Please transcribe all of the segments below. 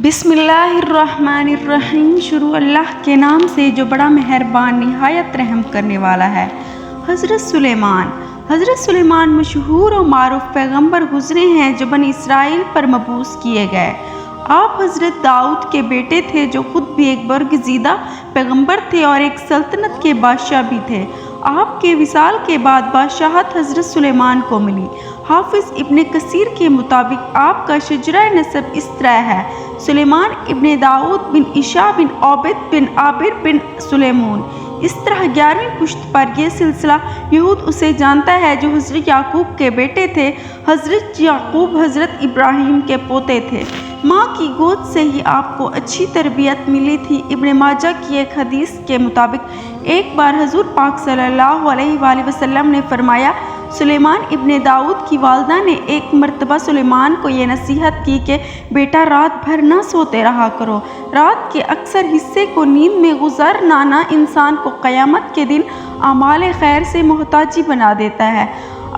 بسم اللہ الرحمن الرحیم۔ شروع اللہ کے نام سے جو بڑا مہربان نہایت رحم کرنے والا ہے۔ حضرت سلیمان مشہور و معروف پیغمبر گزرے ہیں جو بنی اسرائیل پر مبعوث کیے گئے۔ آپ حضرت داؤد کے بیٹے تھے جو خود بھی ایک برگزیدہ پیغمبر تھے اور ایک سلطنت کے بادشاہ بھی تھے۔ آپ کے وصال کے بعد بادشاہت حضرت سلیمان کو ملی۔ حافظ ابن کثیر کے مطابق آپ کا شجرہ نسب اس طرح ہے: سلیمان ابن داؤد بن عیسیٰ بن عبید بن عابر بن سلیمون۔ اس طرح 11ویں پشت پر یہ سلسلہ یہود اسے جانتا ہے جو حضرت یعقوب کے بیٹے تھے۔ حضرت یعقوب حضرت ابراہیم کے پوتے تھے۔ ماں کی گود سے ہی آپ کو اچھی تربیت ملی تھی۔ ابن ماجہ کی ایک حدیث کے مطابق ایک بار حضور پاک صلی اللہ علیہ وآلہ وسلم نے فرمایا، سلیمان ابن داؤد کی والدہ نے ایک مرتبہ سلیمان کو یہ نصیحت کی کہ بیٹا رات بھر نہ سوتے رہا کرو۔ رات کے اکثر حصے کو نیند میں گزارنا انسان کو قیامت کے دن اعمال خیر سے محتاجی بنا دیتا ہے۔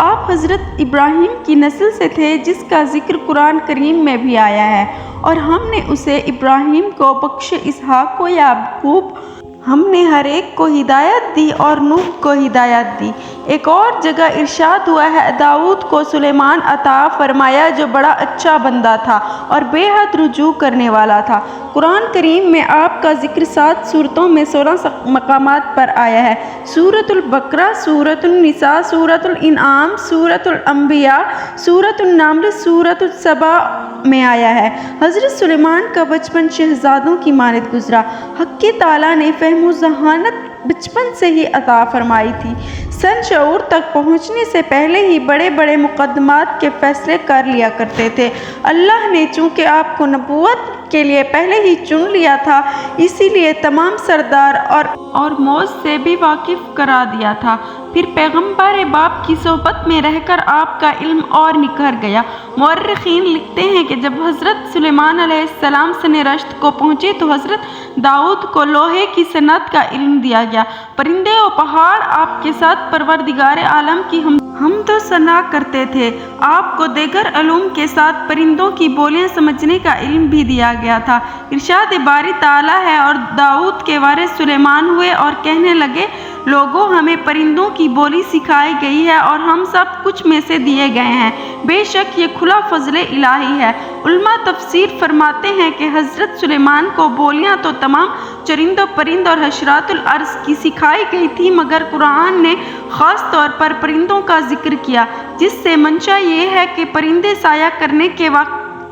آپ حضرت ابراہیم کی نسل سے تھے جس کا ذکر قرآن کریم میں بھی آیا ہے، اور ہم نے اسے ابراہیم کو بخش اسحاق کو یعقوب، ہم نے ہر ایک کو ہدایت دی اور نوح کو ہدایت دی۔ ایک اور جگہ ارشاد ہوا ہے، داؤد کو سلیمان عطا فرمایا جو بڑا اچھا بندہ تھا اور بے حد رجوع کرنے والا تھا۔ قرآن کریم میں آپ کا ذکر 7 سورتوں میں 16 مقامات پر آیا ہے۔ سورۃ البقرہ، سورۃ النساء، سورۃ الانعام، سورۃ الانبیاء، سورۃ النمل، سورۃ السبا میں آیا ہے۔ حضرت سلیمان کا بچپن شہزادوں کی مانند گزرا۔ حق تعالیٰ نے فہم و ذہانت بچپن سے ہی عطا فرمائی تھی۔ سن شعور تک پہنچنے سے پہلے ہی بڑے بڑے مقدمات کے فیصلے کر لیا کرتے تھے۔ اللہ نے چونکہ آپ کو نبوت کے لیے پہلے ہی چن لیا تھا، اسی لیے تمام سردار اور موج سے بھی واقف کرا دیا تھا۔ پھر پیغمبر باپ کی صحبت میں رہ کر آپ کا علم اور نکھر گیا۔ مورخین لکھتے ہیں کہ جب حضرت سلیمان علیہ السلام سن رشد کو پہنچے تو حضرت داؤد کو لوہے کی صنعت کا علم دیا گیا۔ پرندے و پہاڑ آپ کے ساتھ پروردگار عالم کی حمد و ثنا کرتے تھے۔ آپ کو دیگر علوم کے ساتھ پرندوں کی بولیاں سمجھنے کا علم بھی دیا گیا تھا۔ ارشاد باری تعالیٰ ہے، اور داؤد کے وارث سلیمان ہوئے اور کہنے لگے، لوگوں ہمیں پرندوں کی بولی سکھائی گئی ہے اور ہم سب کچھ میں سے دیے گئے ہیں۔ بے شک یہ کھلا فضل الہی ہے۔ علماء تفسیر فرماتے ہیں کہ حضرت سلیمان کو بولیاں تو تمام چرند و پرند اور حشرات الارض کی سکھائی گئی تھی، مگر قرآن نے خاص طور پر پرندوں کا ذکر کیا، جس سے منشا یہ ہے کہ پرندے سایہ کرنے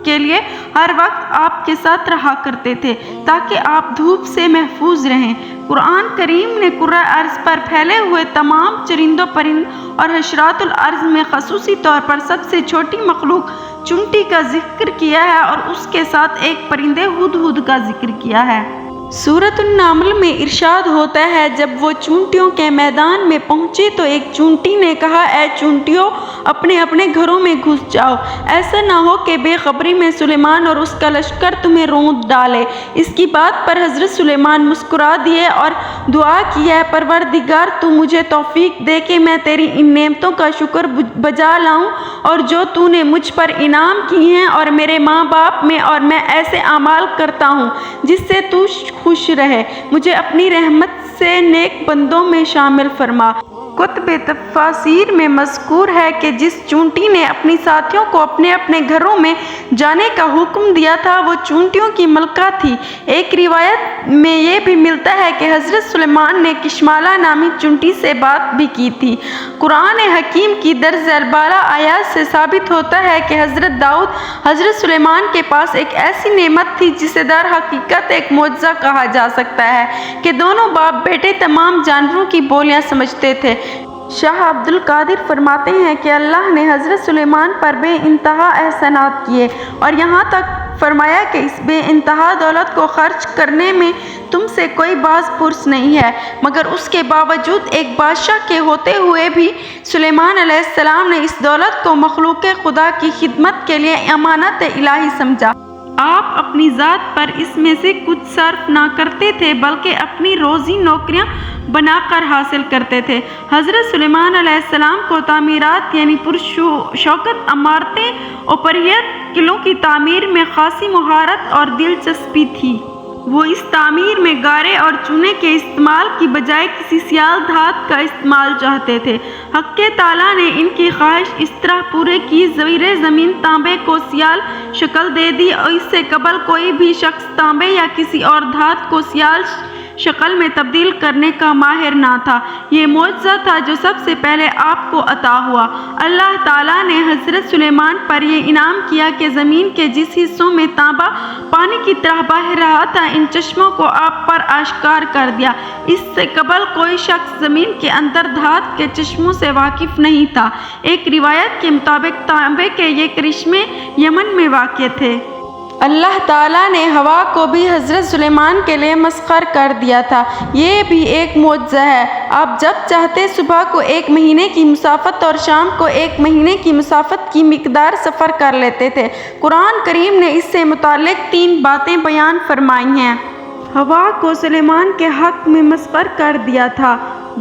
کے لیے ہر وقت آپ کے ساتھ رہا کرتے تھے تاکہ آپ دھوپ سے محفوظ رہیں۔ قرآن کریم نے کرۂ ارض پر پھیلے ہوئے تمام چرند و پرند اور حشرات الارض میں خصوصی طور پر سب سے چھوٹی مخلوق چونٹی کا ذکر کیا ہے اور اس کے ساتھ ایک پرندے ہدہد کا ذکر کیا ہے۔ سورۃ النمل میں ارشاد ہوتا ہے، جب وہ چونٹیوں کے میدان میں پہنچے تو ایک چونٹی نے کہا، اے چونٹیوں، اپنے اپنے گھروں میں گھس جاؤ، ایسا نہ ہو کہ بے خبری میں سلیمان اور اس کا لشکر تمہیں رونت ڈالے۔ اس کی بات پر حضرت سلیمان مسکرا دیے اور دعا کی، اے پروردگار، تو مجھے توفیق دے کہ میں تیری ان نعمتوں کا شکر بجا لاؤں اور جو تو نے مجھ پر انعام کی ہیں، اور میرے ماں باپ میں، اور میں ایسے اعمال کرتا ہوں جس سے تو خوش رہے۔ مجھے اپنی رحمت سے نیک بندوں میں شامل فرما۔ کتب تفاسیر میں مذکور ہے کہ جس چونٹی نے اپنی ساتھیوں کو اپنے اپنے گھروں میں جانے کا حکم دیا تھا وہ چونٹیوں کی ملکہ تھی۔ ایک روایت میں یہ بھی ملتا ہے کہ حضرت سلیمان نے کشمالہ نامی چونٹی سے بات بھی کی تھی۔ قرآن حکیم کی درج بالا آیات سے ثابت ہوتا ہے کہ حضرت داؤد حضرت سلیمان کے پاس ایک ایسی نعمت تھی جسے در حقیقت ایک معجزہ کہا جا سکتا ہے کہ دونوں باپ بیٹے تمام جانوروں کی بولیاں سمجھتے تھے۔ شاہ عبد القادر فرماتے ہیں کہ اللہ نے حضرت سلیمان پر بے انتہا احسانات کیے اور یہاں تک فرمایا کہ اس بے انتہا دولت کو خرچ کرنے میں تم سے کوئی باز پرس نہیں ہے، مگر اس کے باوجود ایک بادشاہ کے ہوتے ہوئے بھی سلیمان علیہ السلام نے اس دولت کو مخلوق خدا کی خدمت کے لیے امانت الہی سمجھا۔ آپ اپنی ذات پر اس میں سے کچھ صرف نہ کرتے تھے بلکہ اپنی روزی نوکریاں بنا کر حاصل کرتے تھے۔ حضرت سلیمان علیہ السلام کو تعمیرات یعنی پرشوکت عمارتیں اوپریت قلعوں کی تعمیر میں خاصی مہارت اور دلچسپی تھی۔ وہ اس تعمیر میں گارے اور چونے کے استعمال کی بجائے کسی سیال دھات کا استعمال چاہتے تھے۔ حق تعالیٰ نے ان کی خواہش اس طرح پورے کی، زیر زمین تانبے کو سیال شکل دے دی۔ اس سے قبل کوئی بھی شخص تانبے یا کسی اور دھات کو سیال شکل میں تبدیل کرنے کا ماہر نہ تھا۔ یہ معجزہ تھا جو سب سے پہلے آپ کو عطا ہوا۔ اللہ تعالیٰ نے حضرت سلیمان پر یہ انعام کیا کہ زمین کے جس حصوں میں تانبا پانی کی طرح بہہ رہا تھا، ان چشموں کو آپ پر آشکار کر دیا۔ اس سے قبل کوئی شخص زمین کے اندر دھات کے چشموں سے واقف نہیں تھا۔ ایک روایت کے مطابق تانبے کے یہ کرشمے یمن میں واقع تھے۔ اللہ تعالیٰ نے ہوا کو بھی حضرت سلیمان کے لیے مسخر کر دیا تھا۔ یہ بھی ایک معجزہ ہے۔ آپ جب چاہتے صبح کو 1 مہینے کی مسافت اور شام کو 1 مہینے کی مسافت کی مقدار سفر کر لیتے تھے۔ قرآن کریم نے اس سے متعلق 3 باتیں بیان فرمائی ہیں۔ ہوا کو سلیمان کے حق میں مسخر کر دیا تھا۔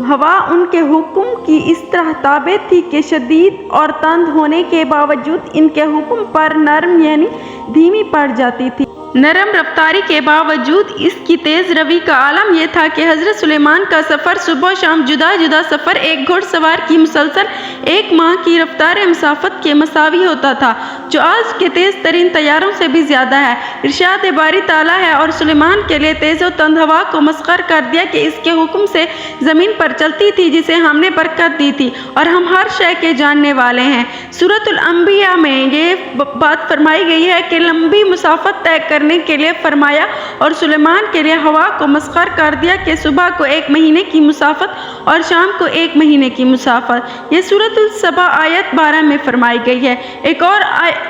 ہوا ان کے حکم کی اس طرح تابع تھی کہ شدید اور تند ہونے کے باوجود ان کے حکم پر نرم یعنی دھیمی پڑ جاتی تھی۔ نرم رفتاری کے باوجود اس کی تیز روی کا عالم یہ تھا کہ حضرت سلیمان کا سفر صبح و شام جدا جدا سفر ایک گھڑ سوار کی مسلسل 1 ماہ کی رفتار مسافت کے مساوی ہوتا تھا، جو آج کے تیز ترین طیاروں سے بھی زیادہ ہے۔ ارشاد باری تعالیٰ ہے، اور سلیمان کے لیے تیز و تند ہوا کو مسخر کر دیا کہ اس کے حکم سے زمین پر چلتی تھی، جسے ہم نے برکت دی تھی، اور ہم ہر شے کے جاننے والے ہیں۔ سورۃ الانبیاء میں یہ بات فرمائی گئی ہے کہ لمبی مسافت طے کرنے کے لیے فرمایا، اور سلیمان کے لیے ہوا کو مسخر کر دیا کہ صبح کو 1 مہینے کی مسافت اور شام کو 1 مہینے کی مسافت۔ یہ سورۃ السبا آیت 12 میں فرمائی گئی ہے۔ ایک اور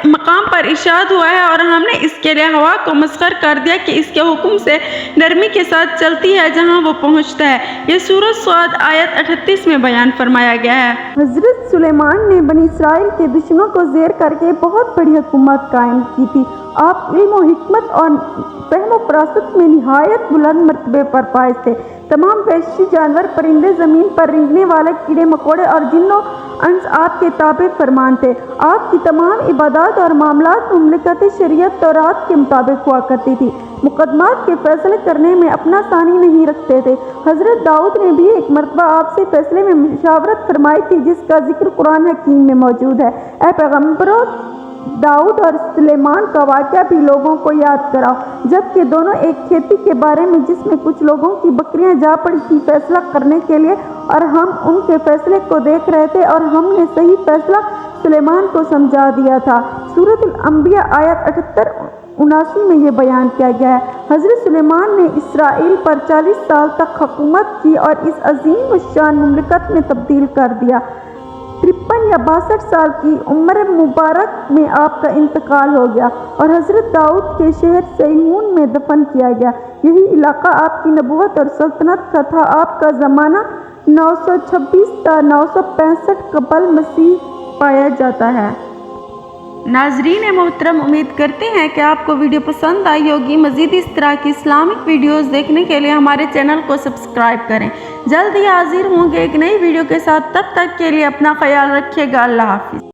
مقام پر ارشاد ہوا ہے، اور ہم نے اس کے لیے ہوا کو مسخر کر دیا کہ اس کے حکم سے نرمی کے ساتھ چلتی ہے جہاں وہ پہنچتا ہے۔ یہ سورۃ صاد آیت 38 میں بیان فرمایا گیا ہے۔ حضرت سلیمان نے بنی اسرائیل کے دشمنوں کو زیر کر کے بہت بڑی حکومت قائم کی تھی۔ آپ علم و حکمت اور فہم و فراست میں نہایت بلند مرتبے پر فائز تھے۔ تمام وحشی جانور، پرندے، زمین پر رینگنے والے کیڑے مکوڑے اور جن و انس آپ کے تابع فرمان تھے۔ آپ کی تمام عبادات اور معاملات مملکت شریعت تورات کے مطابق ہوا کرتی تھی۔ مقدمات کے فیصلے کرنے میں اپنا ثانی نہیں رکھتے تھے۔ حضرت داؤد نے بھی ایک مرتبہ آپ سے فیصلے میں مشاورت فرمائی تھی، جس کا ذکر قرآن حکیم میں موجود ہے۔ اے پیغمبروں، داؤد اور سلیمان کا واقعہ بھی لوگوں کو یاد کراؤ، جبکہ دونوں ایک کھیتی کے بارے میں جس میں کچھ لوگوں کی بکریاں جا پڑی تھی فیصلہ کرنے کے لیے، اور ہم ان کے فیصلے کو دیکھ رہے تھے، اور ہم نے صحیح فیصلہ سلیمان کو سمجھا دیا تھا۔ سورۃ الانبیاء آیت 78-79 میں یہ بیان کیا گیا ہے۔ حضرت سلیمان نے اسرائیل پر 40 سال تک حکومت کی اور اس عظیم الشان مملکت میں تبدیل کر دیا۔ 53 یا 62 سال کی عمر مبارک میں آپ کا انتقال ہو گیا، اور حضرت داؤد کے شہر صیہون میں دفن کیا گیا۔ یہی علاقہ آپ کی نبوت اور سلطنت کا تھا۔ آپ کا زمانہ 926 تا 965 قبل مسیح پایا جاتا ہے۔ ناظرین محترم، امید کرتے ہیں کہ آپ کو ویڈیو پسند آئی ہوگی۔ مزید اس طرح کی اسلامک ویڈیوز دیکھنے کے لیے ہمارے چینل کو سبسکرائب کریں۔ جلد ہی حاضر ہوں گے ایک نئی ویڈیو کے ساتھ، تب تک کے لیے اپنا خیال رکھیے گا۔ اللہ حافظ۔